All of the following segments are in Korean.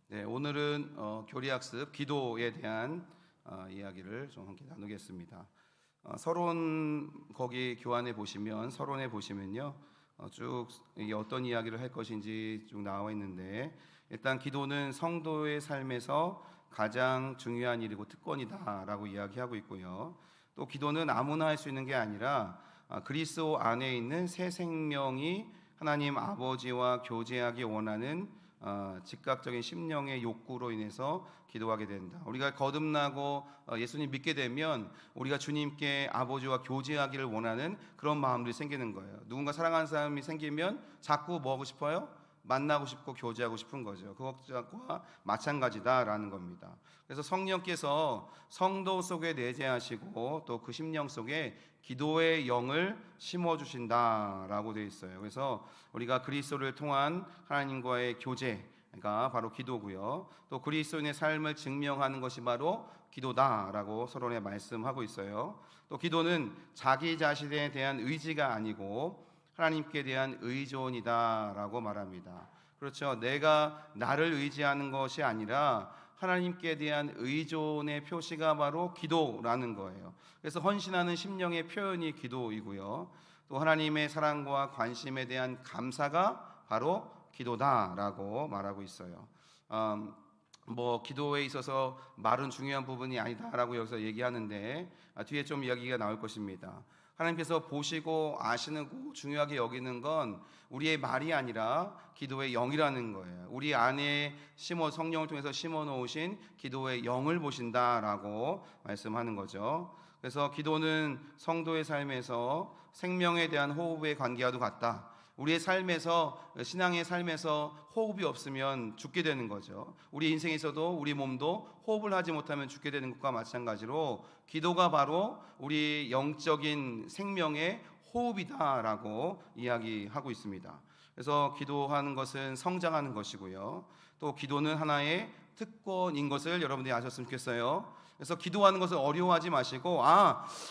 네, 오늘은 교리학습 기도에 대한 이야기를 좀 함께 나누겠습니다. 서론 거기 교환해 보시면 서론에 보시면요, 쭉 이게 어떤 이야기를 할 것인지 쭉 나와 있는데, 일단 기도는 성도의 삶에서 가장 중요한 일이고 특권이다라고 이야기하고 있고요. 또 기도는 아무나 할 수 있는 게 아니라 그리스도 안에 있는 새 생명이 하나님 아버지와 교제하기 원하는 즉각적인 심령의 욕구로 인해서 기도하게 된다. 우리가 거듭나고 예수님 믿게 되면 우리가 주님께 아버지와 교제하기를 원하는 그런 마음들이 생기는 거예요. 누군가 사랑하는 사람이 생기면 자꾸 뭐 하고 싶어요? 만나고 싶고 교제하고 싶은 거죠. 그것과 마찬가지다라는 겁니다. 그래서 성령께서 성도 속에 내재하시고 또 그 심령 속에 기도의 영을 심어주신다라고 되어 있어요. 그래서 우리가 그리스도를 통한 하나님과의 교제가 바로 기도고요. 또 그리스도인의 삶을 증명하는 것이 바로 기도다라고 서론에 말씀하고 있어요. 또 기도는 자기 자신에 대한 의지가 아니고 하나님께 대한 의존이다라고 말합니다. 그렇죠. 내가 나를 의지하는 것이 아니라 하나님께 대한 의존의 표시가 바로 기도라는 거예요. 그래서 헌신하는 심령의 표현이 기도이고요. 또 하나님의 사랑과 관심에 대한 감사가 바로 기도다라고 말하고 있어요. 기도에 있어서 말은 중요한 부분이 아니다라고 여기서 얘기하는데 뒤에 좀 이야기가 나올 것입니다. 하나님께서 보시고 아시고 중요하게 여기는 건 우리의 말이 아니라 기도의 영이라는 거예요. 우리 안에 성령을 통해서 심어 놓으신 기도의 영을 보신다라고 말씀하는 거죠. 그래서 기도는 성도의 삶에서 생명에 대한 호흡의 관계와도 같다. 우리의 삶에서, 신앙의 삶에서 호흡이 없으면 죽게 되는 거죠. 우리 인생에서도 우리 몸도 호흡을 하지 못하면 죽게 되는 것과 마찬가지로 기도가 바로 우리 영적인 생명의 호흡이다라고 이야기하고 있습니다. 그래서 기도하는 것은 성장하는 것이고요. 또 기도는 하나의 특권인 것을 여러분들이 아셨으면 좋겠어요. 그래서 기도하는 것을 어려워하지 마시고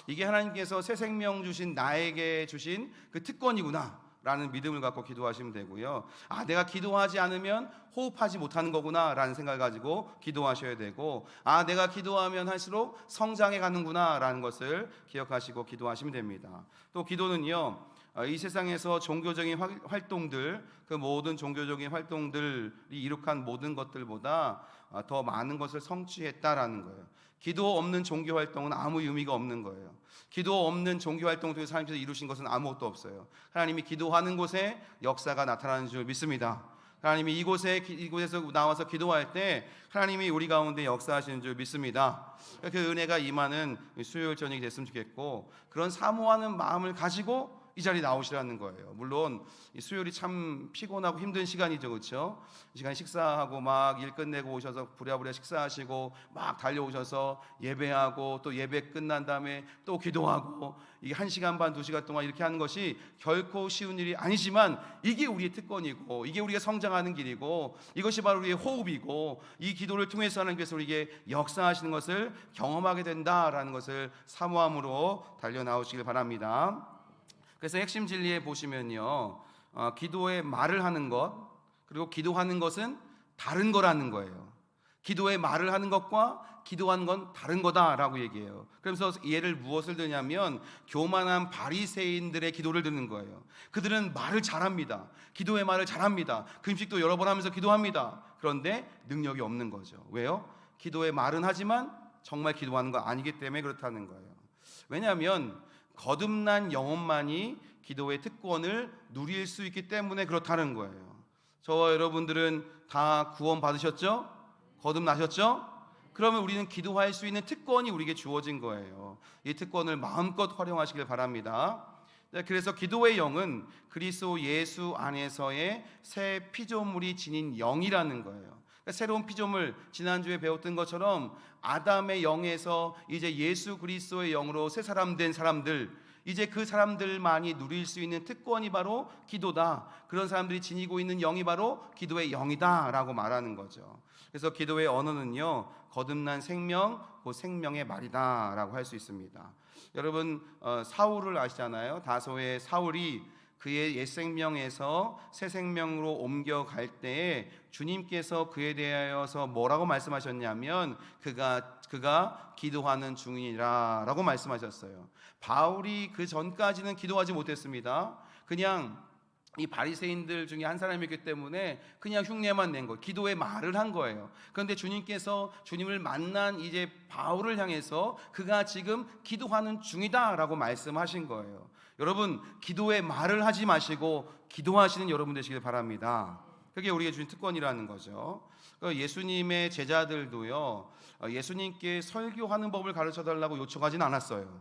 이게 하나님께서 새 생명 주신 나에게 주신 그 특권이구나 라는 믿음을 갖고 기도하시면 되고요. 내가 기도하지 않으면 호흡하지 못하는 거구나 라는 생각을 가지고 기도하셔야 되고, 내가 기도하면 할수록 성장해 가는구나 라는 것을 기억하시고 기도하시면 됩니다. 또 기도는요, 이 세상에서 종교적인 활동들, 그 모든 종교적인 활동들이 이룩한 모든 것들보다 더 많은 것을 성취했다라는 거예요. 기도 없는 종교 활동은 아무 의미가 없는 거예요. 기도 없는 종교 활동을 통해서 하나님께서 이루신 것은 아무것도 없어요. 하나님이 기도하는 곳에 역사가 나타나는 줄 믿습니다. 하나님이 이곳에서 나와서 기도할 때 하나님이 우리 가운데 역사하시는 줄 믿습니다. 그 은혜가 임하는 수요일 저녁이 됐으면 좋겠고, 그런 사모하는 마음을 가지고 이 자리에 나오시라는 거예요. 물론 수요일이 참 피곤하고 힘든 시간이죠, 그렇죠? 이 시간 식사하고 막 일 끝내고 오셔서 부랴부랴 식사하시고 막 달려오셔서 예배하고 또 예배 끝난 다음에 또 기도하고, 이게 1시간 반 2시간 동안 이렇게 하는 것이 결코 쉬운 일이 아니지만 이게 우리의 특권이고 이게 우리가 성장하는 길이고 이것이 바로 우리의 호흡이고, 이 기도를 통해서 하나님께서 우리에게 역사하시는 것을 경험하게 된다라는 것을 사모함으로 달려나오시길 바랍니다. 그래서 핵심 진리에 보시면요, 기도의 말을 하는 것, 그리고 기도하는 것은 다른 거라는 거예요. 기도의 말을 하는 것과 기도하는 건 다른 거다라고 얘기해요. 그래서 예를 무엇을 드냐면 교만한 바리새인들의 기도를 드는 거예요. 그들은 말을 잘합니다. 기도의 말을 잘합니다. 금식도 여러 번 하면서 기도합니다. 그런데 능력이 없는 거죠. 왜요? 기도의 말은 하지만 정말 기도하는 거 아니기 때문에 그렇다는 거예요. 왜냐하면 거듭난 영혼만이 기도의 특권을 누릴 수 있기 때문에 그렇다는 거예요. 저와 여러분들은 다 구원 받으셨죠? 거듭나셨죠? 그러면 우리는 기도할 수 있는 특권이 우리에게 주어진 거예요. 이 특권을 마음껏 활용하시길 바랍니다. 그래서 기도의 영은 그리스도 예수 안에서의 새 피조물이 지닌 영이라는 거예요. 새로운 피조물, 지난주에 배웠던 것처럼 아담의 영에서 이제 예수 그리스도의 영으로 새 사람 된 사람들, 이제 그 사람들만이 누릴 수 있는 특권이 바로 기도다. 그런 사람들이 지니고 있는 영이 바로 기도의 영이다 라고 말하는 거죠. 그래서 기도의 언어는요, 거듭난 생명, 그 생명의 말이다 라고 할 수 있습니다. 여러분 사울을 아시잖아요. 다소의 사울이 그의 옛 생명에서 새 생명으로 옮겨갈 때에 주님께서 그에 대하여서 뭐라고 말씀하셨냐면 그가 기도하는 중이라라고 말씀하셨어요. 바울이 그 전까지는 기도하지 못했습니다. 그냥 이 바리새인들 중에 한 사람이기 때문에 그냥 흉내만 낸 거예요. 기도의 말을 한 거예요. 그런데 주님께서 주님을 만난 이제 바울을 향해서 그가 지금 기도하는 중이다라고 말씀하신 거예요. 여러분, 기도의 말을 하지 마시고 기도하시는 여러분 되시길 바랍니다. 그게 우리에게 주신 특권이라는 거죠. 예수님의 제자들도요, 예수님께 설교하는 법을 가르쳐달라고 요청하진 않았어요.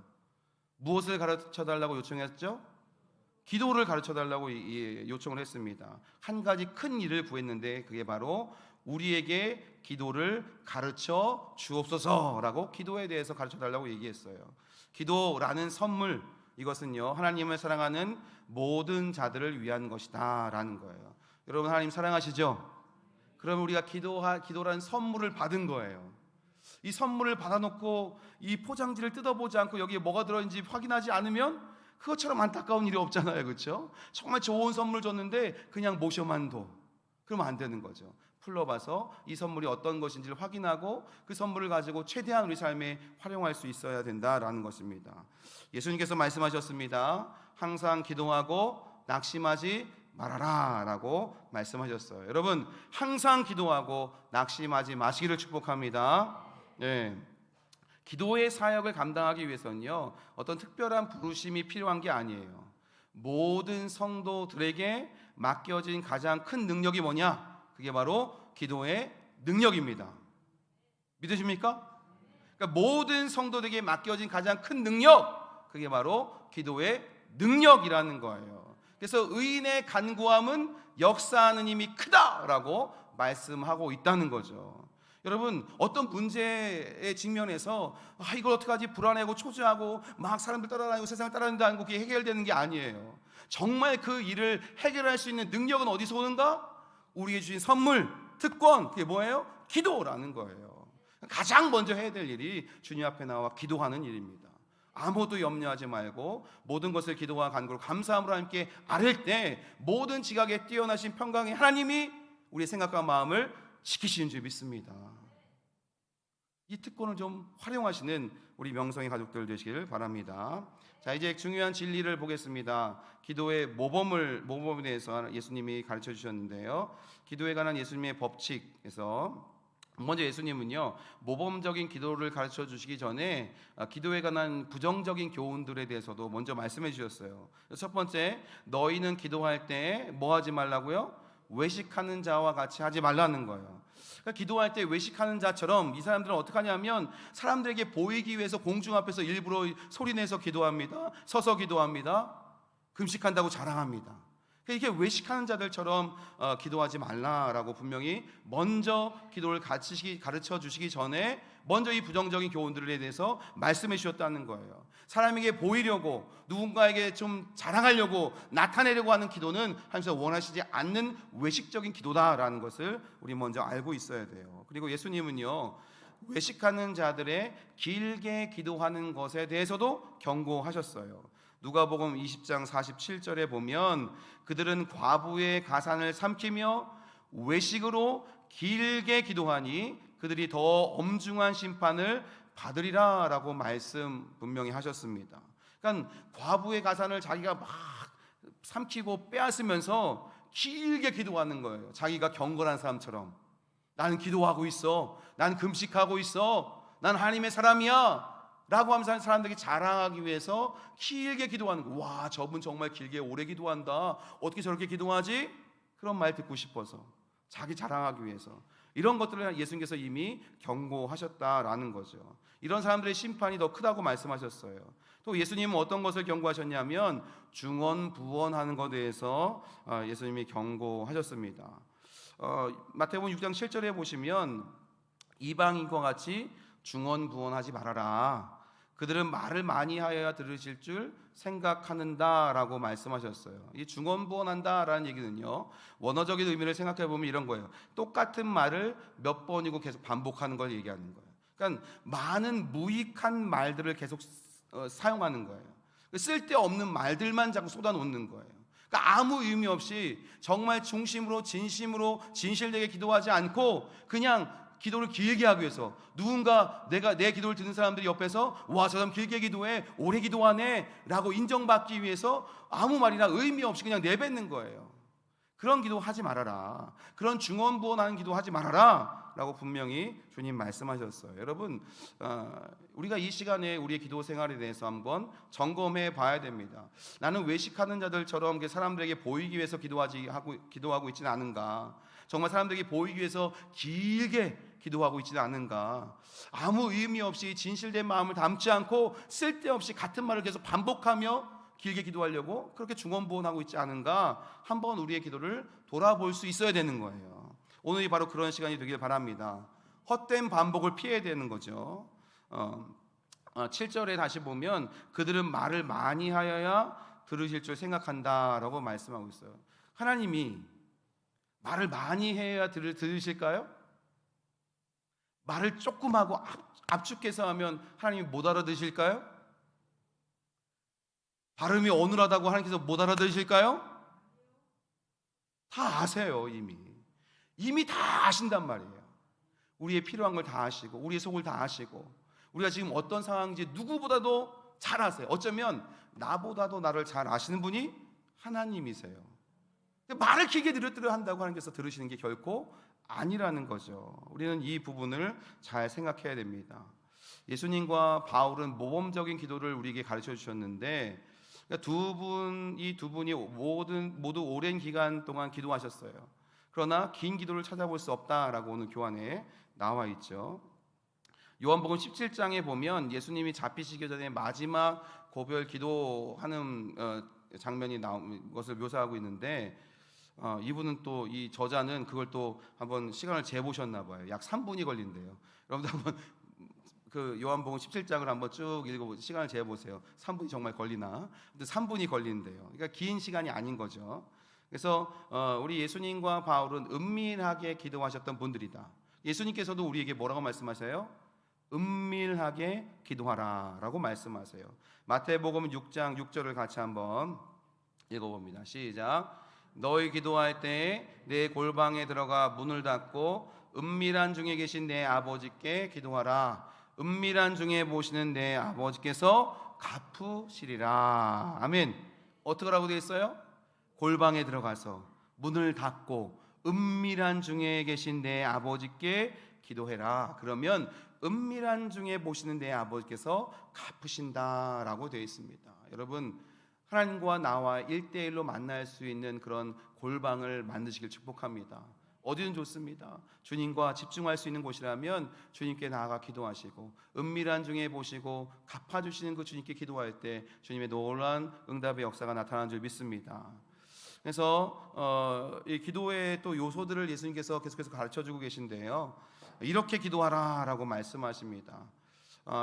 무엇을 가르쳐달라고 요청했죠? 기도를 가르쳐달라고 요청을 했습니다. 한 가지 큰 일을 구했는데 그게 바로 우리에게 기도를 가르쳐 주옵소서라고 기도에 대해서 가르쳐달라고 얘기했어요. 기도라는 선물, 이것은요, 하나님을 사랑하는 모든 자들을 위한 것이다 라는 거예요. 여러분, 하나님 사랑하시죠? 그러면 우리가 기도라는 선물을 받은 거예요. 이 선물을 받아놓고 이 포장지를 뜯어보지 않고 여기에 뭐가 들어있는지 확인하지 않으면 그것처럼 안타까운 일이 없잖아요. 그렇죠? 정말 좋은 선물 줬는데 그냥 모셔만 둬. 그러면 안 되는 거죠. 풀러봐서 이 선물이 어떤 것인지를 확인하고 그 선물을 가지고 최대한 우리 삶에 활용할 수 있어야 된다라는 것입니다. 예수님께서 말씀하셨습니다. 항상 기도하고 낙심하지 말아라 라고 말씀하셨어요. 여러분, 항상 기도하고 낙심하지 마시기를 축복합니다. 네. 기도의 사역을 감당하기 위해서는요, 어떤 특별한 부르심이 필요한 게 아니에요. 모든 성도들에게 맡겨진 가장 큰 능력이 뭐냐? 그게 바로 기도의 능력입니다. 믿으십니까? 그러니까 모든 성도들에게 맡겨진 가장 큰 능력, 그게 바로 기도의 능력이라는 거예요. 그래서 의인의 간구함은 역사하는 힘이 크다라고 말씀하고 있다는 거죠. 여러분, 어떤 문제에 직면해서 이걸 어떡하지, 불안해하고 초조하고 막 사람들 따라다니고 세상을 따라다니고 그게 해결되는 게 아니에요. 정말 그 일을 해결할 수 있는 능력은 어디서 오는가? 우리에게 주신 선물, 특권, 그게 뭐예요? 기도라는 거예요. 가장 먼저 해야 될 일이 주님 앞에 나와 기도하는 일입니다. 아무도 염려하지 말고 모든 것을 기도와 간구로 감사함으로 함께 아랠 때 모든 지각에 뛰어나신 평강의 하나님이 우리의 생각과 마음을 지키시는 줄 믿습니다. 이 특권을 좀 활용하시는 우리 명성의 가족들 되시길 바랍니다. 자, 이제 중요한 진리를 보겠습니다. 기도의 모범에 대해서 예수님이 가르쳐 주셨는데요. 기도에 관한 예수님의 법칙에서 먼저 예수님은요, 모범적인 기도를 가르쳐 주시기 전에 기도에 관한 부정적인 교훈들에 대해서도 먼저 말씀해 주셨어요. 첫 번째, 너희는 기도할 때 뭐 하지 말라고요? 외식하는 자와 같이 하지 말라는 거예요. 그러니까 기도할 때 외식하는 자처럼 이 사람들은 어떻게 하냐면 사람들에게 보이기 위해서 공중 앞에서 일부러 소리내서 기도합니다. 서서 기도합니다. 금식한다고 자랑합니다. 이렇게 외식하는 자들처럼 기도하지 말라라고 분명히 먼저 기도를 가르쳐 주시기 전에 먼저 이 부정적인 교훈들에 대해서 말씀해 주셨다는 거예요. 사람에게 보이려고, 누군가에게 좀 자랑하려고, 나타내려고 하는 기도는 하나님께서 원하시지 않는 외식적인 기도다라는 것을 우리 먼저 알고 있어야 돼요. 그리고 예수님은요, 외식하는 자들의 길게 기도하는 것에 대해서도 경고하셨어요. 누가복음 20장 47절에 보면 그들은 과부의 가산을 삼키며 외식으로 길게 기도하니 그들이 더 엄중한 심판을 받으리라 라고 말씀 분명히 하셨습니다. 그러니까 과부의 가산을 자기가 막 삼키고 빼앗으면서 길게 기도하는 거예요. 자기가 경건한 사람처럼. 나는 기도하고 있어, 난 금식하고 있어, 난 하나님의 사람이야 라고 하면서 사람들에게 자랑하기 위해서 길게 기도하는 거예요. 와, 저분 정말 길게 오래 기도한다, 어떻게 저렇게 기도하지? 그런 말 듣고 싶어서, 자기 자랑하기 위해서. 이런 것들을 예수님께서 이미 경고하셨다라는 거죠. 이런 사람들의 심판이 더 크다고 말씀하셨어요. 또 예수님은 어떤 것을 경고하셨냐면 중언부언하는 것에 대해서 예수님이 경고하셨습니다. 마태복음 6장 7절에 보시면 이방인과 같이 중언부언하지 말아라. 그들은 말을 많이 하여야 들으실 줄 생각하는다라고 말씀하셨어요. 이 중언부언한다라는 얘기는요, 원어적인 의미를 생각해 보면 이런 거예요. 똑같은 말을 몇 번이고 계속 반복하는 걸 얘기하는 거예요. 그러니까 많은 무익한 말들을 계속 사용하는 거예요. 쓸데없는 말들만 자꾸 쏟아놓는 거예요. 그러니까 아무 의미 없이 정말 중심으로 진심으로 진실되게 기도하지 않고 그냥 기도를 길게 하기 위해서 누군가 내 기도를 듣는 사람들이 옆에서 와, 저 사람 길게 기도해, 오래 기도하네 라고 인정받기 위해서 아무 말이나 의미 없이 그냥 내뱉는 거예요. 그런 기도 하지 말아라. 그런 중언부언하는 기도 하지 말아라 라고 분명히 주님 말씀하셨어요. 여러분, 우리가 이 시간에 우리의 기도 생활에 대해서 한번 점검해 봐야 됩니다. 나는 외식하는 자들처럼 사람들에게 보이기 위해서 기도하고 있지는 않은가? 정말 사람들에게 보이기 위해서 길게 기도하고 있지는 않은가? 아무 의미 없이 진실된 마음을 담지 않고 쓸데없이 같은 말을 계속 반복하며 길게 기도하려고 그렇게 중언부언하고 있지 않은가? 한번 우리의 기도를 돌아볼 수 있어야 되는 거예요. 오늘이 바로 그런 시간이 되길 바랍니다. 헛된 반복을 피해야 되는 거죠. 7절에 다시 보면 그들은 말을 많이 하여야 들으실 줄 생각한다라고 말씀하고 있어요. 하나님이 말을 많이 해야 들으실까요? 말을 조금 하고 압축해서 하면 하나님이 못 알아들으실까요? 발음이 어눌하다고 하나님께서 못 알아들으실까요? 다 아세요. 이미 다 아신단 말이에요. 우리의 필요한 걸 다 아시고 우리의 속을 다 아시고 우리가 지금 어떤 상황인지 누구보다도 잘 아세요. 어쩌면 나보다도 나를 잘 아시는 분이 하나님이세요. 말을 길게 들으려 한다고 하나님께서 들으시는 게 결코 아니라는 거죠. 우리는 이 부분을 잘 생각해야 됩니다. 예수님과 바울은 모범적인 기도를 우리에게 가르쳐 주셨는데 이 두 분이 모두 오랜 기간 동안 기도하셨어요. 그러나 긴 기도를 찾아볼 수 없다라고 오늘 교환에 나와 있죠. 요한복음 17장에 보면 예수님이 잡히시기 전에 마지막 고별 기도하는 장면이 나온 것을 묘사하고 있는데 이분은 또 이 저자는 그걸 또 한번 시간을 재보셨나 봐요. 약 3분이 걸린대요. 여러분들 한번 그 요한복음 17장을 한번 쭉 읽어보세요. 시간을 재보세요. 3분이 정말 걸리나? 근데 3분이 걸린대요. 그러니까 긴 시간이 아닌 거죠. 그래서 우리 예수님과 바울은 은밀하게 기도하셨던 분들이다. 예수님께서도 우리에게 뭐라고 말씀하세요? 은밀하게 기도하라 라고 말씀하세요. 마태복음 6장 6절을 같이 한번 읽어봅니다. 시작. 너희 기도할 때에 내 골방에 들어가 문을 닫고 은밀한 중에 계신 내 아버지께 기도하라. 은밀한 중에 보시는 내 아버지께서 갚으시리라. 아멘. 어떻게 하라고 되어 있어요? 골방에 들어가서 문을 닫고 은밀한 중에 계신 내 아버지께 기도해라. 그러면 은밀한 중에 보시는 내 아버지께서 갚으신다라고 되어 있습니다. 여러분, 하나님과 나와 1대1로 만날 수 있는 그런 골방을 만드시길 축복합니다. 어디든 좋습니다. 주님과 집중할 수 있는 곳이라면 주님께 나아가 기도하시고 은밀한 중에 보시고 갚아주시는 그 주님께 기도할 때 주님의 놀라운 응답의 역사가 나타나는 줄 믿습니다. 그래서 이 기도의 또 요소들을 예수님께서 계속해서 가르쳐주고 계신데요. 이렇게 기도하라라고 말씀하십니다.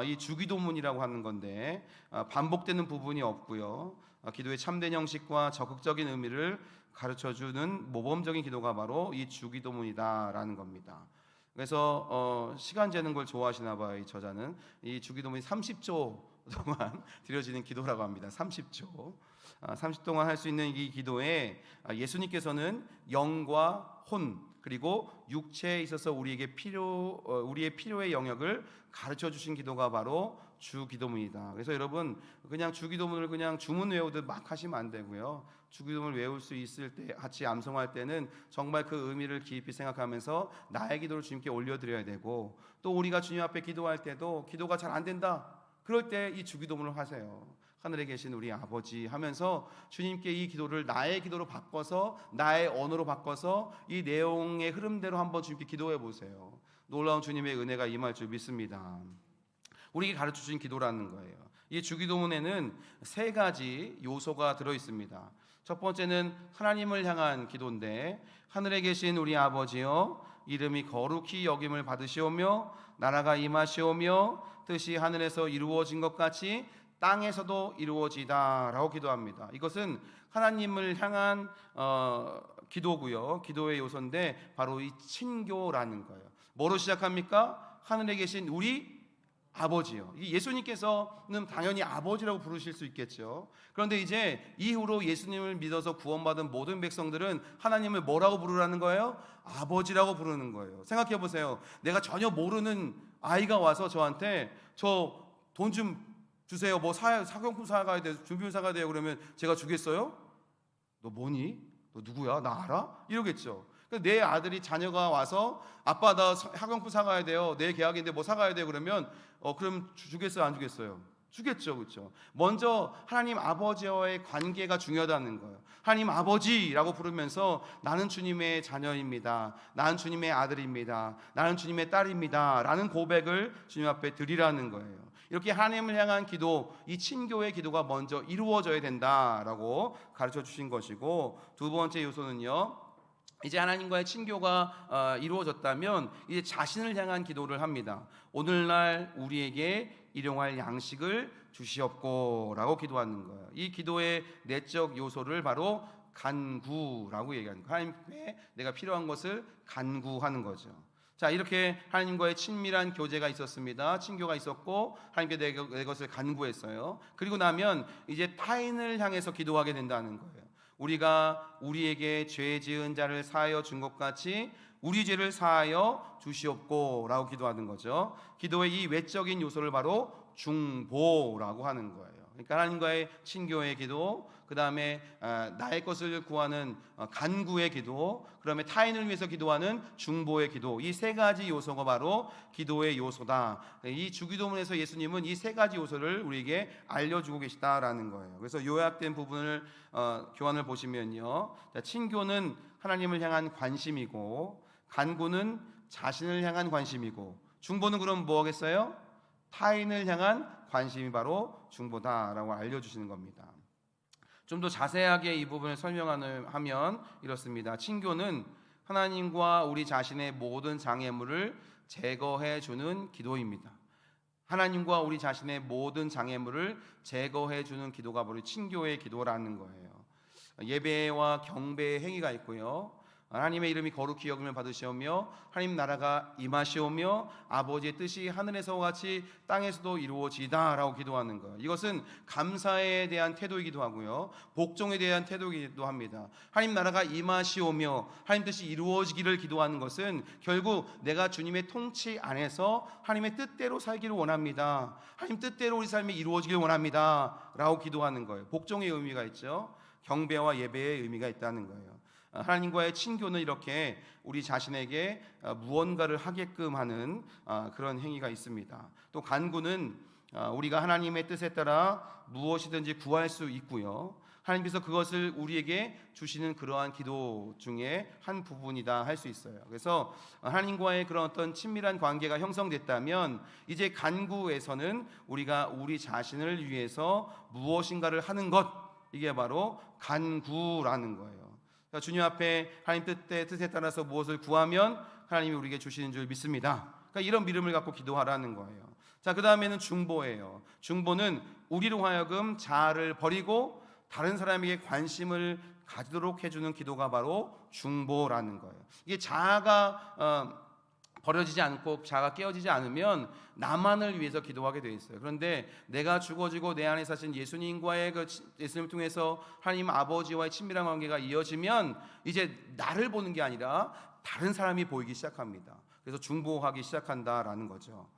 이 주기도문이라고 하는 건데 반복되는 부분이 없고요. 기도의 참된 형식과 적극적인 의미를 가르쳐주는 모범적인 기도가 바로 이 주기도문이다라는 겁니다. 그래서 시간 재는 걸 좋아하시나 봐요. 이 저자는 이 주기도문이 30초 동안 드려지는 기도라고 합니다. 30초 30초 동안 할 수 있는 이 기도에 예수님께서는 영과 혼 그리고 육체에 있어서 우리의 필요의 영역을 가르쳐 주신 기도가 바로 주기도문이다. 그래서 여러분 그냥 주기도문을 그냥 주문 외우듯 막 하시면 안 되고요. 주기도문을 외울 수 있을 때 같이 암송할 때는 정말 그 의미를 깊이 생각하면서 나의 기도를 주님께 올려드려야 되고 또 우리가 주님 앞에 기도할 때도 기도가 잘 안 된다. 그럴 때 이 주기도문을 하세요. 하늘에 계신 우리 아버지 하면서 주님께 이 기도를 나의 기도로 바꿔서 나의 언어로 바꿔서 이 내용의 흐름대로 한번 주님께 기도해 보세요. 놀라운 주님의 은혜가 임할 줄 믿습니다. 우리에게 가르쳐 주신 기도라는 거예요. 이 주기도문에는 3가지 요소가 들어 있습니다. 첫 번째는 하나님을 향한 기도인데 하늘에 계신 우리 아버지여 이름이 거룩히 여김을 받으시오며 나라가 임하시오며 뜻이 하늘에서 이루어진 것 같이 땅에서도 이루어지다라고 기도합니다. 이것은 하나님을 향한 기도고요. 기도의 요소인데 바로 이 친교라는 거예요. 뭐로 시작합니까? 하늘에 계신 우리 아버지요. 예수님께서는 당연히 아버지라고 부르실 수 있겠죠. 그런데 이제 이후로 예수님을 믿어서 구원받은 모든 백성들은 하나님을 뭐라고 부르라는 거예요? 아버지라고 부르는 거예요. 생각해 보세요. 내가 전혀 모르는 아이가 와서 저한테 저 돈 좀 주세요. 뭐 사경품 사가야 돼, 준비물 사가야 돼요. 그러면 제가 주겠어요? 너 뭐니? 너 누구야? 나 알아? 이러겠죠. 내 아들이 자녀가 와서 아빠 나 학용품 사가야 돼요. 내 계약인데 뭐 사가야 돼요. 그러면 그럼 주겠어요? 안 주겠어요? 주겠죠. 그렇죠. 먼저 하나님 아버지와의 관계가 중요하다는 거예요. 하나님 아버지라고 부르면서 나는 주님의 자녀입니다. 나는 주님의 아들입니다. 나는 주님의 딸입니다. 라는 고백을 주님 앞에 드리라는 거예요. 이렇게 하나님을 향한 기도, 이 친교의 기도가 먼저 이루어져야 된다라고 가르쳐 주신 것이고, 두 번째 요소는요, 이제 하나님과의 친교가 이루어졌다면 이제 자신을 향한 기도를 합니다. 오늘날 우리에게 일용할 양식을 주시옵고라고 기도하는 거예요. 이 기도의 내적 요소를 바로 간구라고 얘기하는 거예요. 하나님께 내가 필요한 것을 간구하는 거죠. 자, 이렇게 하나님과의 친밀한 교제가 있었습니다. 친교가 있었고 하나님께 내 것을 간구했어요. 그리고 나면 이제 타인을 향해서 기도하게 된다는 거예요. 우리가 우리에게 죄 지은 자를 사하여 준 것 같이 우리 죄를 사하여 주시옵고라고 기도하는 거죠. 기도의 이 외적인 요소를 바로 중보라고 하는 거예요. 그러니까 하나님과의 친교의 기도, 그 다음에 나의 것을 구하는 간구의 기도, 그다음에 타인을 위해서 기도하는 중보의 기도, 이 세 가지 요소가 바로 기도의 요소다. 이 주기도문에서 예수님은 이 세 가지 요소를 우리에게 알려주고 계시다라는 거예요. 그래서 요약된 부분을 교환을 보시면요, 친교는 하나님을 향한 관심이고, 간구는 자신을 향한 관심이고, 중보는 그럼 뭐겠어요? 타인을 향한 관심이 바로 중보다라고 알려주시는 겁니다. 좀 더 자세하게 이 부분을 설명하면 이렇습니다. 친교는 하나님과 우리 자신의 모든 장애물을 제거해 주는 기도입니다. 하나님과 우리 자신의 모든 장애물을 제거해 주는 기도가 바로 친교의 기도라는 거예요. 예배와 경배의 행위가 있고요, 하나님의 이름이 거룩히 여김을 받으시오며 하나님 나라가 임하시오며 아버지의 뜻이 하늘에서와 같이 땅에서도 이루어지다라고 기도하는 거예요. 이것은 감사에 대한 태도이기도 하고요, 복종에 대한 태도이기도 합니다. 하나님 나라가 임하시오며 하나님 뜻이 이루어지기를 기도하는 것은 결국 내가 주님의 통치 안에서 하나님의 뜻대로 살기를 원합니다. 하나님 뜻대로 우리 삶이 이루어지기를 원합니다 라고 기도하는 거예요. 복종의 의미가 있죠. 경배와 예배의 의미가 있다는 거예요. 하나님과의 친교는 이렇게 우리 자신에게 무언가를 하게끔 하는 그런 행위가 있습니다. 또 간구는 우리가 하나님의 뜻에 따라 무엇이든지 구할 수 있고요, 하나님께서 그것을 우리에게 주시는 그러한 기도 중에 한 부분이다 할 수 있어요. 그래서 하나님과의 그런 어떤 친밀한 관계가 형성됐다면 이제 간구에서는 우리가 우리 자신을 위해서 무엇인가를 하는 것, 이게 바로 간구라는 거예요. 주님 앞에 하나님 뜻에 따라서 무엇을 구하면 하나님이 우리에게 주시는 줄 믿습니다. 그러니까 이런 믿음을 갖고 기도하라는 거예요. 자, 그 다음에는 중보예요. 중보는 우리로 하여금 자아를 버리고 다른 사람에게 관심을 가지도록 해주는 기도가 바로 중보라는 거예요. 이게 자아가 버려지지 않고 자아가 깨어지지 않으면 나만을 위해서 기도하게 되어 있어요. 그런데 내가 죽어지고 내 안에 사신 예수님과의 예수님을 통해서 하나님 아버지와의 친밀한 관계가 이어지면 이제 나를 보는 게 아니라 다른 사람이 보이기 시작합니다. 그래서 중보하기 시작한다라는 거죠.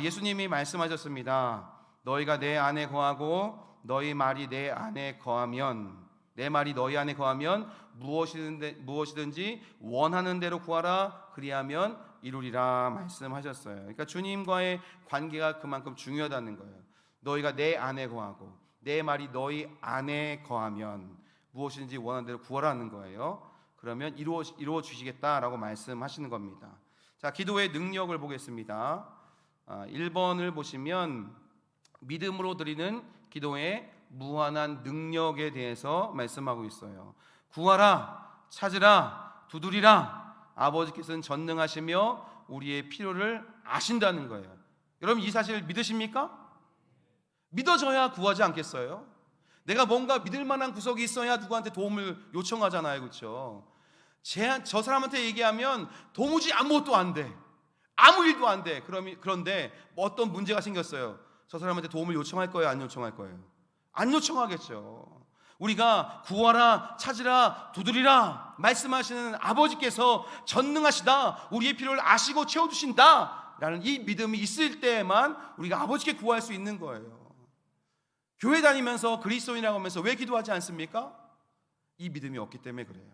예수님이 말씀하셨습니다. 너희가 내 안에 거하고 너희 말이 내 안에 거하면, 내 말이 너희 안에 거하면 무엇이든지 원하는 대로 구하라, 그리하면 이루리라 말씀하셨어요. 그러니까 주님과의 관계가 그만큼 중요하다는 거예요. 너희가 내 안에 거하고 내 말이 너희 안에 거하면 무엇이든지 원하는 대로 구하라는 거예요. 그러면 이루어 주시겠다라고 말씀하시는 겁니다. 자, 기도의 능력을 보겠습니다. 1번을 보시면 믿음으로 드리는 기도의 무한한 능력에 대해서 말씀하고 있어요. 구하라, 찾으라, 두드리라. 아버지께서는 전능하시며 우리의 필요를 아신다는 거예요. 여러분, 이 사실을 믿으십니까? 믿어져야 구하지 않겠어요? 내가 뭔가 믿을 만한 구석이 있어야 누구한테 도움을 요청하잖아요. 그렇죠? 저 사람한테 얘기하면 도무지 아무것도 안 돼. 아무 일도 안 돼. 그런데 어떤 문제가 생겼어요. 저 사람한테 도움을 요청할 거예요? 안 요청할 거예요? 안 요청하겠죠. 우리가 구하라, 찾으라, 두드리라 말씀하시는 아버지께서 전능하시다, 우리의 필요를 아시고 채워주신다 라는 이 믿음이 있을 때에만 우리가 아버지께 구할 수 있는 거예요. 교회 다니면서 그리스도인이라고 하면서 왜 기도하지 않습니까? 이 믿음이 없기 때문에 그래요.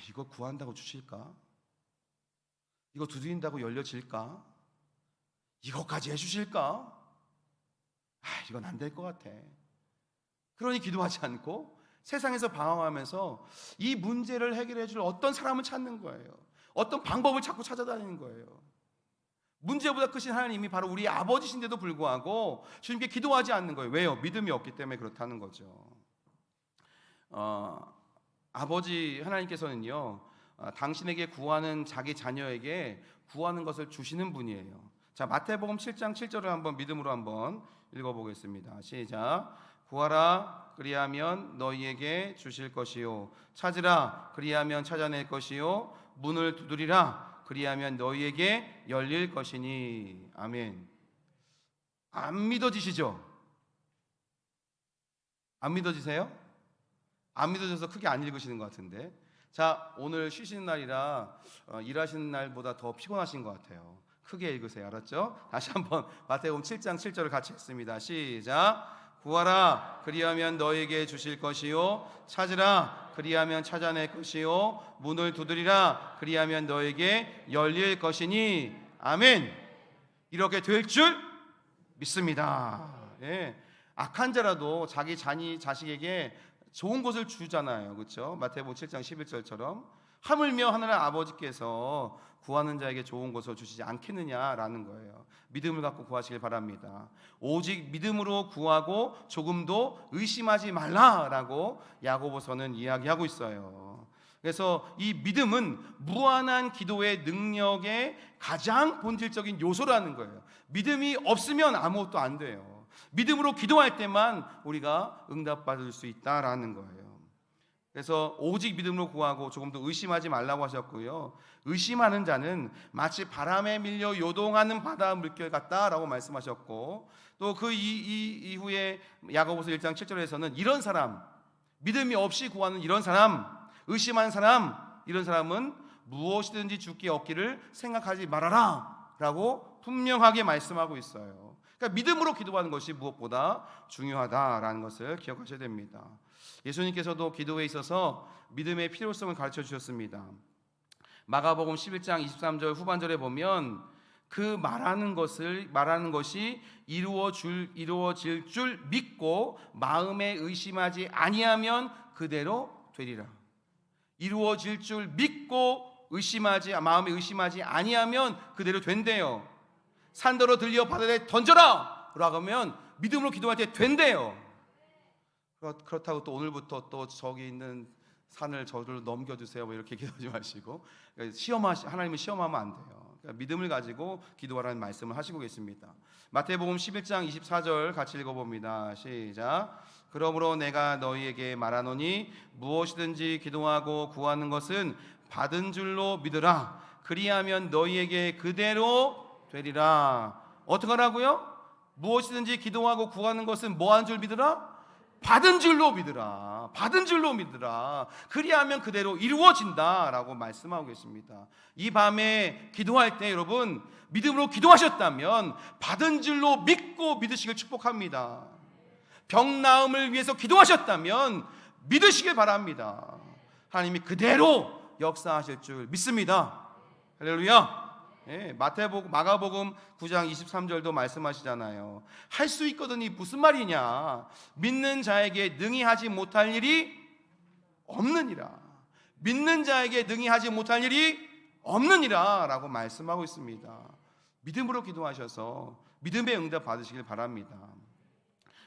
이거 구한다고 주실까? 이거 두드린다고 열려질까? 이거까지 해주실까? 이건 안 될 것 같아. 그러니 기도하지 않고 세상에서 방황하면서 이 문제를 해결해 줄 어떤 사람을 찾는 거예요. 어떤 방법을 자꾸 찾아다니는 거예요. 문제보다 크신 하나님이 바로 우리 아버지신데도 불구하고 주님께 기도하지 않는 거예요. 왜요? 믿음이 없기 때문에 그렇다는 거죠. 아버지 하나님께서는요, 당신에게 구하는 자기 자녀에게 구하는 것을 주시는 분이에요. 자, 마태복음 7장 7절을 한번 믿음으로 한번 읽어보겠습니다. 시작. 구하라, 그리하면 너희에게 주실 것이요, 찾으라, 그리하면 찾아낼 것이요, 문을 두드리라, 그리하면 너희에게 열릴 것이니. 아멘. 안 믿어지시죠? 안 믿어지세요? 안 믿어져서 크게 안 읽으시는 것 같은데. 자, 오늘 쉬시는 날이라 일하시는 날보다 더 피곤하신 것 같아요. 크게 읽으세요. 알았죠? 다시 한번 마태복음 7장 7절을 같이 읽습니다. 시작. 구하라, 그리하면 너에게 주실 것이요, 찾으라, 그리하면 찾아낼 것이요, 문을 두드리라, 그리하면 너에게 열릴 것이니. 아멘. 이렇게 될 줄 믿습니다. 예. 악한 자라도 자기 자식에게 좋은 것을 주잖아요. 그렇죠? 마태복음 7장 11절처럼 하물며 하늘의 아버지께서 구하는 자에게 좋은 것을 주시지 않겠느냐라는 거예요. 믿음을 갖고 구하시길 바랍니다. 오직 믿음으로 구하고 조금도 의심하지 말라라고 야고보서는 이야기하고 있어요. 그래서 이 믿음은 무한한 기도의 능력의 가장 본질적인 요소라는 거예요. 믿음이 없으면 아무것도 안 돼요. 믿음으로 기도할 때만 우리가 응답받을 수 있다라는 거예요. 그래서 오직 믿음으로 구하고 조금도 의심하지 말라고 하셨고요, 의심하는 자는 마치 바람에 밀려 요동하는 바다 물결 같다라고 말씀하셨고, 또 그 이후에 야고보서 1장 7절에서는 이런 사람, 믿음이 없이 구하는 이런 사람, 의심하는 사람, 이런 사람은 무엇이든지 주께 얻기를 생각하지 말아라 라고 분명하게 말씀하고 있어요. 그러니까 믿음으로 기도하는 것이 무엇보다 중요하다라는 것을 기억하셔야 됩니다. 예수님께서도 기도에 있어서 믿음의 필요성을 가르쳐 주셨습니다. 마가복음 11장 23절 후반절에 보면 그 말하는 것이 이루어질 줄 믿고 마음에 의심하지 아니하면 그대로 되리라. 이루어질 줄 믿고 마음에 의심하지 아니하면 그대로 된대요. 산더러 들려 바다에 던져라 라고 하면 믿음으로 기도할 때 된대요. 그렇다고 또 오늘부터 또 저기 있는 산을 저를 넘겨주세요 뭐 이렇게 기도하지 마시고, 하나님은 시험하면 안 돼요. 그러니까 믿음을 가지고 기도하라는 말씀을 하시고 계십니다. 마태복음 11장 24절 같이 읽어봅니다. 시작. 그러므로 내가 너희에게 말하노니 무엇이든지 기도하고 구하는 것은 받은 줄로 믿으라. 그리하면 너희에게 그대로 되리라. 어떻게 하라고요? 무엇이든지 기도하고 구하는 것은 뭐한 줄 믿으라? 받은 줄로 믿으라. 받은 줄로 믿으라. 그리하면 그대로 이루어진다라고 말씀하고 계십니다. 이 밤에 기도할 때 여러분 믿음으로 기도하셨다면 받은 줄로 믿고 믿으시길 축복합니다. 병 나음을 위해서 기도하셨다면 믿으시길 바랍니다. 하나님이 그대로 역사하실 줄 믿습니다. 할렐루야. 예, 마가복음 9장 23절도 말씀하시잖아요. 할 수 있거든이 무슨 말이냐? 믿는 자에게 능히 하지 못할 일이 없느니라. 믿는 자에게 능히 하지 못할 일이 없느니라 라고 말씀하고 있습니다. 믿음으로 기도하셔서 믿음의 응답 받으시길 바랍니다.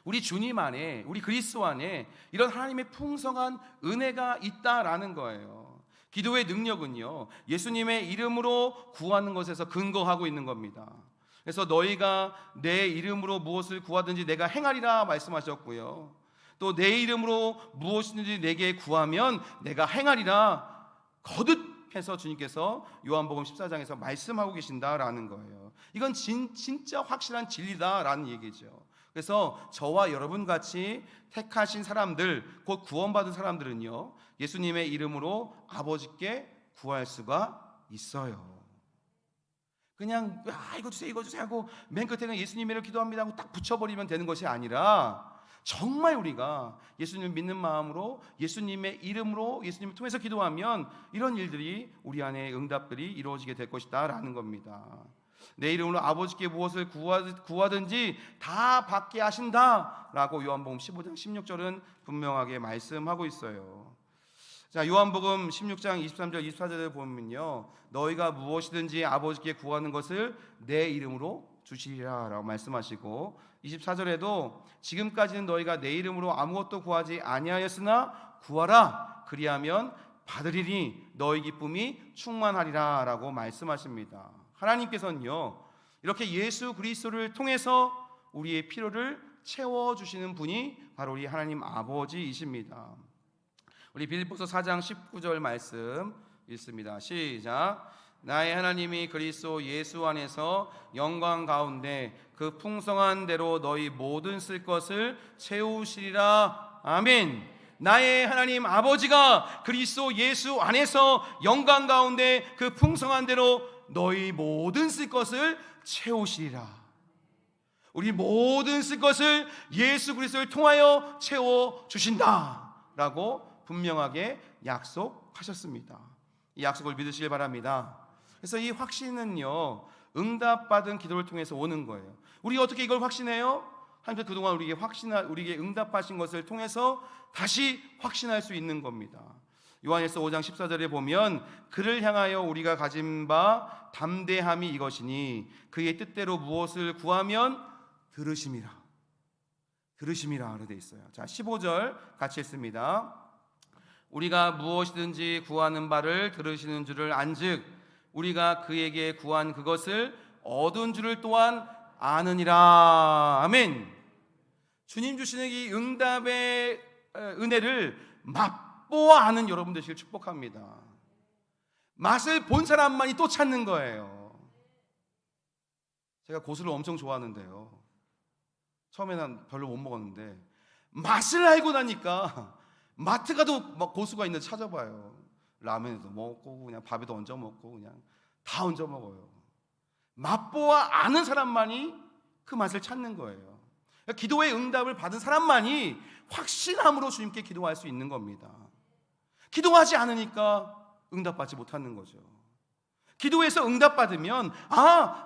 우리 주님 안에, 우리 그리스도 안에 이런 하나님의 풍성한 은혜가 있다라는 거예요. 기도의 능력은요, 예수님의 이름으로 구하는 것에서 근거하고 있는 겁니다. 그래서 너희가 내 이름으로 무엇을 구하든지 내가 행하리라 말씀하셨고요, 또 내 이름으로 무엇이든지 내게 구하면 내가 행하리라 거듭 해서 주님께서 요한복음 14장에서 말씀하고 계신다라는 거예요. 이건 진짜 확실한 진리다라는 얘기죠. 그래서 저와 여러분 같이 택하신 사람들, 곧 구원받은 사람들은요, 예수님의 이름으로 아버지께 구할 수가 있어요. 그냥 이거 주세요 이거 주세요 하고 맨 끝에는 예수님의 이름으로 기도합니다 하고 딱 붙여버리면 되는 것이 아니라, 정말 우리가 예수님을 믿는 마음으로 예수님의 이름으로 예수님을 통해서 기도하면 이런 일들이 우리 안에 응답들이 이루어지게 될 것이다 라는 겁니다. 내 이름으로 아버지께 무엇을 구하든지 다 받게 하신다 라고 요한복음 15장 16절은 분명하게 말씀하고 있어요. 자, 요한복음 16장 23절 24절을 보면요, 너희가 무엇이든지 아버지께 구하는 것을 내 이름으로 주시리라 라고 말씀하시고, 24절에도 지금까지는 너희가 내 이름으로 아무것도 구하지 아니하였으나 구하라 그리하면 받으리니 너희 기쁨이 충만하리라 라고 말씀하십니다. 하나님께서는요, 이렇게 예수 그리스도를 통해서 우리의 필요를 채워주시는 분이 바로 우리 하나님 아버지이십니다. 우리 빌립보서 4장 19절 말씀 읽습니다. 시작. 나의 하나님이 그리스도 예수 안에서 영광 가운데 그 풍성한 대로 너희 모든 쓸 것을 채우시리라. 아멘. 나의 하나님 아버지가 그리스도 예수 안에서 영광 가운데 그 풍성한 대로 너희 모든 쓸 것을 채우시리라. 우리 모든 쓸 것을 예수 그리스도를 통하여 채워주신다 라고 분명하게 약속하셨습니다. 이 약속을 믿으시길 바랍니다. 그래서 이 확신은요, 응답받은 기도를 통해서 오는 거예요. 우리가 어떻게 이걸 확신해요? 하나님께서 그동안 우리에게 응답하신 것을 통해서 다시 확신할 수 있는 겁니다. 요한일서 5장 14절에 보면 그를 향하여 우리가 가진 바 담대함이 이것이니 그의 뜻대로 무엇을 구하면 들으심이라 그렇게 있어요. 자, 15절 같이 읽습니다. 우리가 무엇이든지 구하는 바를 들으시는 줄을 안즉 우리가 그에게 구한 그것을 얻은 줄을 또한 아느니라. 아멘. 주님 주시는 이 응답의 은혜를 맛보아 아는 여러분 되시길 축복합니다. 맛을 본 사람만이 또 찾는 거예요. 제가 고수를 엄청 좋아하는데요, 처음에는 별로 못 먹었는데 맛을 알고 나니까 마트 가도 막 고수가 있는데 찾아봐요. 라면에도 먹고 그냥 밥에도 얹어 먹고 그냥 다 얹어 먹어요. 맛보아 아는 사람만이 그 맛을 찾는 거예요. 기도의 응답을 받은 사람만이 확신함으로 주님께 기도할 수 있는 겁니다. 기도하지 않으니까 응답받지 못하는 거죠. 기도해서 응답받으면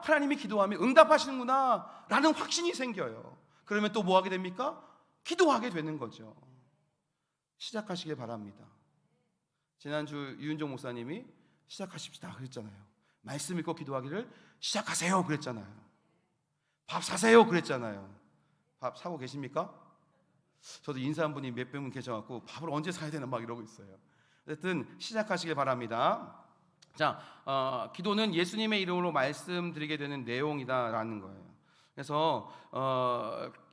하나님이 기도하면 응답하시는구나 라는 확신이 생겨요. 그러면 또 뭐 하게 됩니까? 기도하게 되는 거죠. 시작하시길 바랍니다. 지난주 유윤종 목사님이 시작하십시다 그랬잖아요. 말씀 읽고 기도하기를 시작하세요 그랬잖아요. 밥 사세요 그랬잖아요. 밥 사고 계십니까? 저도 인사한 분이 몇 분 계셔갖고 밥을 언제 사야 되나 막 이러고 있어요. 어쨌든 시작하시길 바랍니다. 자, 기도는 예수님의 이름으로 말씀드리게 되는 내용이다라는 거예요. 그래서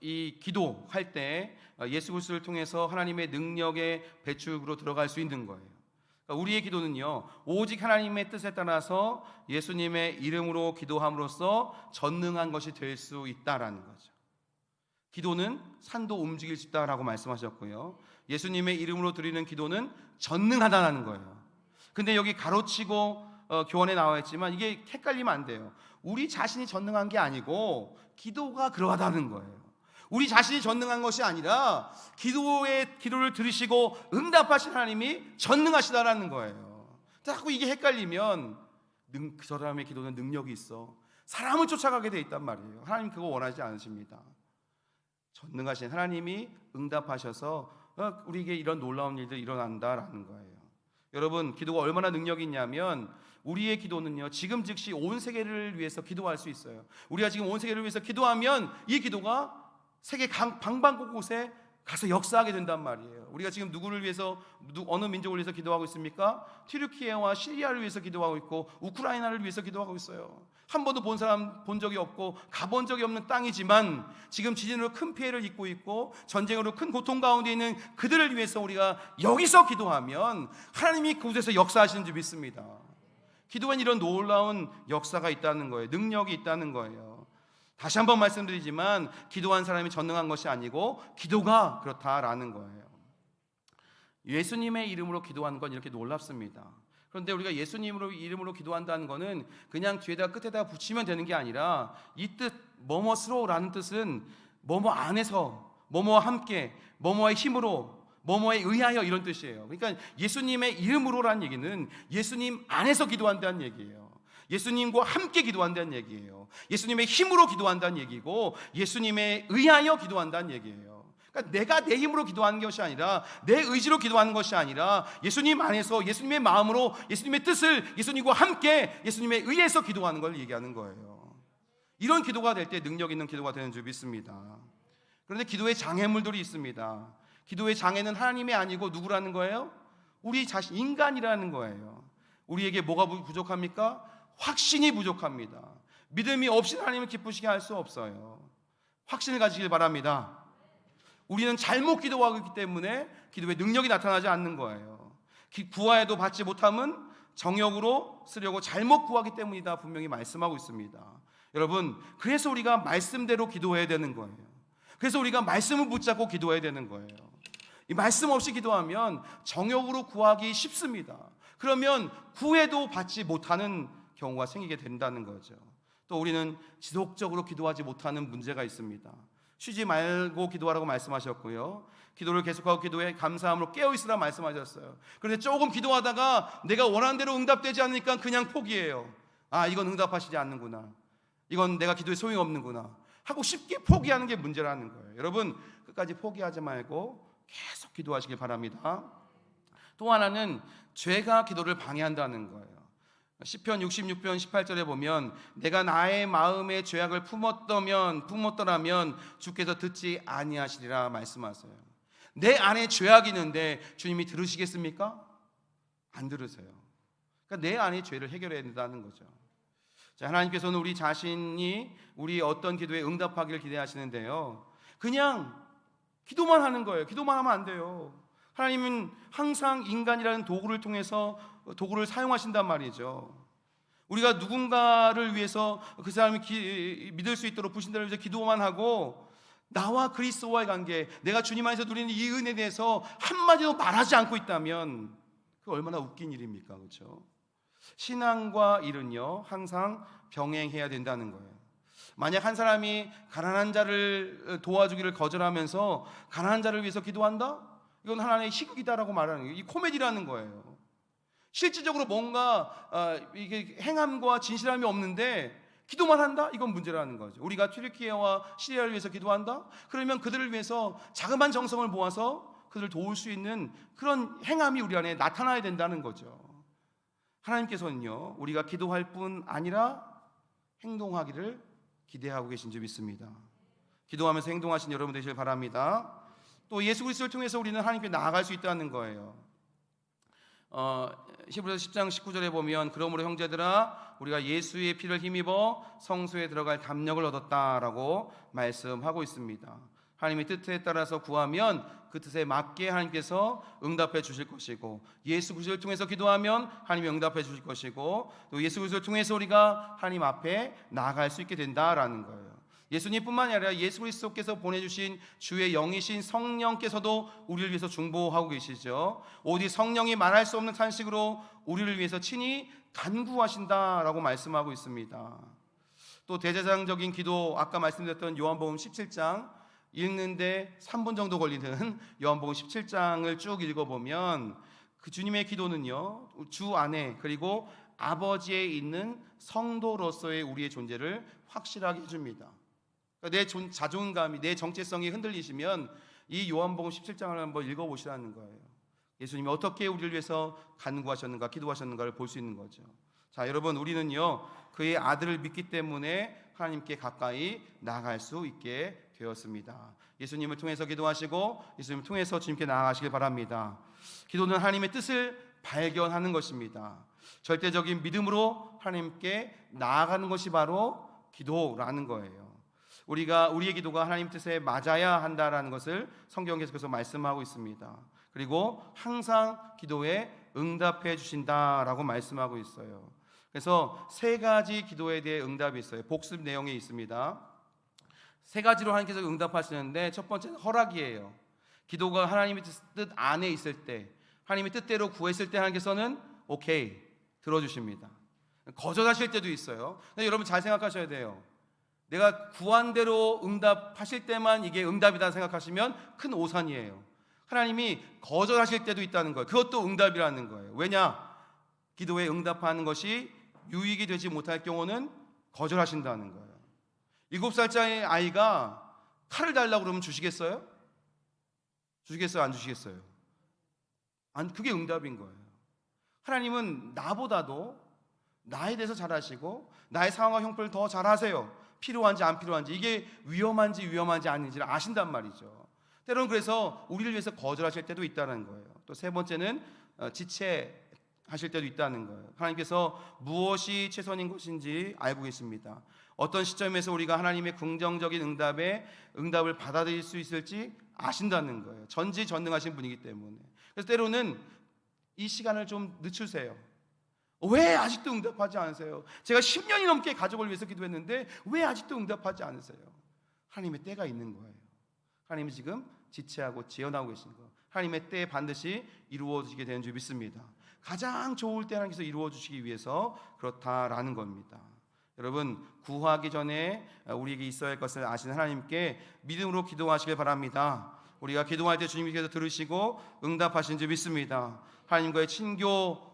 이 기도할 때 예수 그리스도를 통해서 하나님의 능력의 배출구로 들어갈 수 있는 거예요. 그러니까 우리의 기도는요, 오직 하나님의 뜻에 따라서 예수님의 이름으로 기도함으로써 전능한 것이 될 수 있다라는 거죠. 기도는 산도 움직일 수 있다라고 말씀하셨고요, 예수님의 이름으로 드리는 기도는 전능하다라는 거예요. 근데 여기 가로치고 교원에 나와 있지만 이게 헷갈리면 안 돼요. 우리 자신이 전능한 게 아니고 기도가 그러하다는 거예요. 우리 자신이 전능한 것이 아니라 기도를 들으시고 응답하신 하나님이 전능하시다라는 거예요. 자꾸 이게 헷갈리면 그 사람의 기도는 능력이 있어 사람을 쫓아가게 돼 있단 말이에요. 하나님 그거 원하지 않으십니다. 전능하신 하나님이 응답하셔서 우리에게 이런 놀라운 일들이 일어난다라는 거예요. 여러분, 기도가 얼마나 능력이 있냐면 우리의 기도는요, 지금 즉시 온 세계를 위해서 기도할 수 있어요. 우리가 지금 온 세계를 위해서 기도하면 이 기도가 세계 방방곳곳에 가서 역사하게 된단 말이에요. 우리가 지금 누구를 위해서, 어느 민족을 위해서 기도하고 있습니까? 튀르키예와 시리아를 위해서 기도하고 있고 우크라이나를 위해서 기도하고 있어요. 한 번도 본 사람 본 적이 없고 가본 적이 없는 땅이지만 지금 지진으로 큰 피해를 입고 있고 전쟁으로 큰 고통 가운데 있는 그들을 위해서 우리가 여기서 기도하면 하나님이 그곳에서 역사하시는 줄 믿습니다. 기도엔 이런 놀라운 역사가 있다는 거예요. 능력이 있다는 거예요. 다시 한번 말씀드리지만 기도한 사람이 전능한 것이 아니고 기도가 그렇다라는 거예요. 예수님의 이름으로 기도하는 건 이렇게 놀랍습니다. 그런데 우리가 예수님으로 이름으로 기도한다는 것은 그냥 뒤에다 끝에다 붙이면 되는 게 아니라 이 뜻 뭐뭐스러라는 뜻은 뭐뭐 안에서 뭐뭐와 함께 뭐뭐의 힘으로 뭐뭐에 의하여 이런 뜻이에요. 그러니까 예수님의 이름으로라는 얘기는 예수님 안에서 기도한다는 얘기예요. 예수님과 함께 기도한다는 얘기예요. 예수님의 힘으로 기도한다는 얘기고 예수님에 의하여 기도한다는 얘기예요. 그러니까 내가 내 힘으로 기도하는 것이 아니라 내 의지로 기도하는 것이 아니라 예수님 안에서 예수님의 마음으로 예수님의 뜻을 예수님과 함께 예수님에 의해서 기도하는 걸 얘기하는 거예요. 이런 기도가 될 때 능력 있는 기도가 되는 줄 믿습니다. 그런데 기도에 장애물들이 있습니다. 기도의 장애는 하나님이 아니고 누구라는 거예요? 우리 자신, 인간이라는 거예요. 우리에게 뭐가 부족합니까? 확신이 부족합니다. 믿음이 없이 하나님을 기쁘시게 할 수 없어요. 확신을 가지길 바랍니다. 우리는 잘못 기도하고 있기 때문에 기도의 능력이 나타나지 않는 거예요. 구하여도 받지 못함은 정욕으로 쓰려고 잘못 구하기 때문이다 분명히 말씀하고 있습니다. 여러분, 그래서 우리가 말씀대로 기도해야 되는 거예요. 그래서 우리가 말씀을 붙잡고 기도해야 되는 거예요. 이 말씀 없이 기도하면 정욕으로 구하기 쉽습니다. 그러면 구해도 받지 못하는 경우가 생기게 된다는 거죠. 또 우리는 지속적으로 기도하지 못하는 문제가 있습니다. 쉬지 말고 기도하라고 말씀하셨고요. 기도를 계속하고 기도에 감사함으로 깨어있으라 말씀하셨어요. 그런데 조금 기도하다가 내가 원하는 대로 응답되지 않으니까 그냥 포기해요. 아, 이건 응답하시지 않는구나. 이건 내가 기도에 소용이 없는구나 하고 쉽게 포기하는 게 문제라는 거예요. 여러분, 끝까지 포기하지 말고 계속 기도하시길 바랍니다. 또 하나는 죄가 기도를 방해한다는 거예요. 시편 66편 18절에 보면 내가 나의 마음에 죄악을 품었더라면 주께서 듣지 아니하시리라 말씀하세요. 내 안에 죄악이 있는데 주님이 들으시겠습니까? 안 들으세요. 그러니까 내 안에 죄를 해결해야 된다는 거죠. 자, 하나님께서는 우리 자신이 우리 어떤 기도에 응답하기를 기대하시는데요, 그냥 기도만 하는 거예요. 기도만 하면 안 돼요. 하나님은 항상 인간이라는 도구를 통해서 도구를 사용하신단 말이죠. 우리가 누군가를 위해서 그 사람이 믿을 수 있도록 부신자를 위해서 기도만 하고 나와 그리스도와의 관계, 내가 주님 안에서 누리는 이 은혜에 대해서 한마디도 말하지 않고 있다면 그 얼마나 웃긴 일입니까? 그렇죠? 신앙과 일은요 항상 병행해야 된다는 거예요. 만약 한 사람이 가난한 자를 도와주기를 거절하면서 가난한 자를 위해서 기도한다? 이건 하나님의 희극이다라고 말하는 거예요. 이 코미디라는 거예요. 실질적으로 뭔가 이게 행함과 진실함이 없는데 기도만 한다? 이건 문제라는 거죠. 우리가 튀르키예와 시리아를 위해서 기도한다? 그러면 그들을 위해서 자그마한 정성을 모아서 그들을 도울 수 있는 그런 행함이 우리 안에 나타나야 된다는 거죠. 하나님께서는요 우리가 기도할 뿐 아니라 행동하기를 기대하고 계신 줄 믿습니다. 기도하면서 행동하신 여러분 되시길 바랍니다. 또 예수 그리스도를 통해서 우리는 하나님께 나아갈 수 있다는 거예요. 히브리서 10장 19절에 보면 그러므로 형제들아 우리가 예수의 피를 힘입어 성소에 들어갈 담력을 얻었다라고 말씀하고 있습니다. 하나님의 뜻에 따라서 구하면 그 뜻에 맞게 하나님께서 응답해 주실 것이고, 예수 그리스도를 통해서 기도하면 하나님이 응답해 주실 것이고, 또 예수 그리스도를 통해서 우리가 하나님 앞에 나아갈 수 있게 된다라는 거예요. 예수님뿐만이 아니라 예수 그리스도께서 보내주신 주의 영이신 성령께서도 우리를 위해서 중보하고 계시죠. 오직 성령이 말할 수 없는 탄식으로 우리를 위해서 친히 간구하신다라고 말씀하고 있습니다. 또 대제사장적인 기도, 아까 말씀드렸던 요한복음 17장 읽는데 3분 정도 걸리는 요한복음 17장을 쭉 읽어보면 그 주님의 기도는요 주 안에 그리고 아버지에 있는 성도로서의 우리의 존재를 확실하게 해줍니다. 내 자존감이, 내 정체성이 흔들리시면 이 요한복음 17장을 한번 읽어보시라는 거예요. 예수님이 어떻게 우리를 위해서 간구하셨는가, 기도하셨는가를 볼 수 있는 거죠. 자, 여러분, 우리는요 그의 아들을 믿기 때문에 하나님께 가까이 나아갈 수 있게 되었습니다. 예수님을 통해서 기도하시고 예수님을 통해서 주님께 나아가시길 바랍니다. 기도는 하나님의 뜻을 발견하는 것입니다. 절대적인 믿음으로 하나님께 나아가는 것이 바로 기도라는 거예요. 우리의 기도가 하나님 뜻에 맞아야 한다라는 것을 성경 계속해서 말씀하고 있습니다. 그리고 항상 기도에 응답해 주신다라고 말씀하고 있어요. 그래서 세 가지 기도에 대해 응답이 있어요. 복습 내용에 있습니다. 세 가지로 하나님께서 응답하시는데, 첫 번째는 허락이에요. 기도가 하나님의 뜻 안에 있을 때, 하나님의 뜻대로 구했을 때 하나님께서는 오케이 들어주십니다. 거절하실 때도 있어요. 근데 여러분 잘 생각하셔야 돼요. 내가 구한 대로 응답하실 때만 이게 응답이다 생각하시면 큰 오산이에요. 하나님이 거절하실 때도 있다는 거예요. 그것도 응답이라는 거예요. 왜냐? 기도에 응답하는 것이 유익이 되지 못할 경우는 거절하신다는 거예요. 7살짜리 아이가 칼을 달라고 그러면 주시겠어요? 주시겠어요? 안 주시겠어요? 그게 응답인 거예요. 하나님은 나보다도 나에 대해서 잘 아시고 나의 상황과 형편을 더 잘 아세요. 필요한지 안 필요한지, 이게 위험한지 아닌지를 아신단 말이죠. 때로는 그래서 우리를 위해서 거절하실 때도 있다는 거예요. 또 세 번째는 지체하실 때도 있다는 거예요. 하나님께서 무엇이 최선인 것인지 알고 계십니다. 어떤 시점에서 우리가 하나님의 긍정적인 응답을 받아들일 수 있을지 아신다는 거예요. 전지전능하신 분이기 때문에. 그래서 때로는 이 시간을 좀 늦추세요. 왜 아직도 응답하지 않으세요? 제가 10년이 넘게 가족을 위해서 기도했는데 왜 아직도 응답하지 않으세요? 하나님의 때가 있는 거예요. 하나님이 지금 지체하고 지연하고 계신 거, 하나님의 때에 반드시 이루어지게 되는 줄 믿습니다. 가장 좋을 때 하나님께서 이루어 주시기 위해서 그렇다라는 겁니다. 여러분, 구하기 전에 우리에게 있어야 할 것을 아시는 하나님께 믿음으로 기도하시길 바랍니다. 우리가 기도할 때 주님께서 들으시고 응답하신 줄 믿습니다. 하나님과의 친교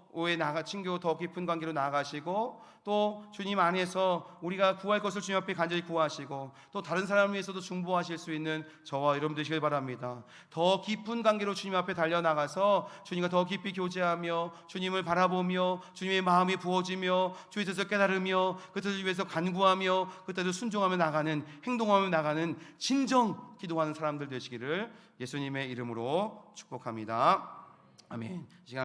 더 깊은 관계로 나아가시고, 또 주님 안에서 우리가 구할 것을 주님 앞에 간절히 구하시고, 또 다른 사람을 위해서도 중보하실 수 있는 저와 여러분 되시길 바랍니다. 더 깊은 관계로 주님 앞에 달려나가서 주님과 더 깊이 교제하며 주님을 바라보며 주님의 마음이 부어지며 주의 뜻을 깨달으며 그 뜻을 위해서 간구하며 그 뜻을 순종하며 나가는, 행동하며 나가는 진정 기도하는 사람들 되시기를 예수님의 이름으로 축복합니다. 아멘.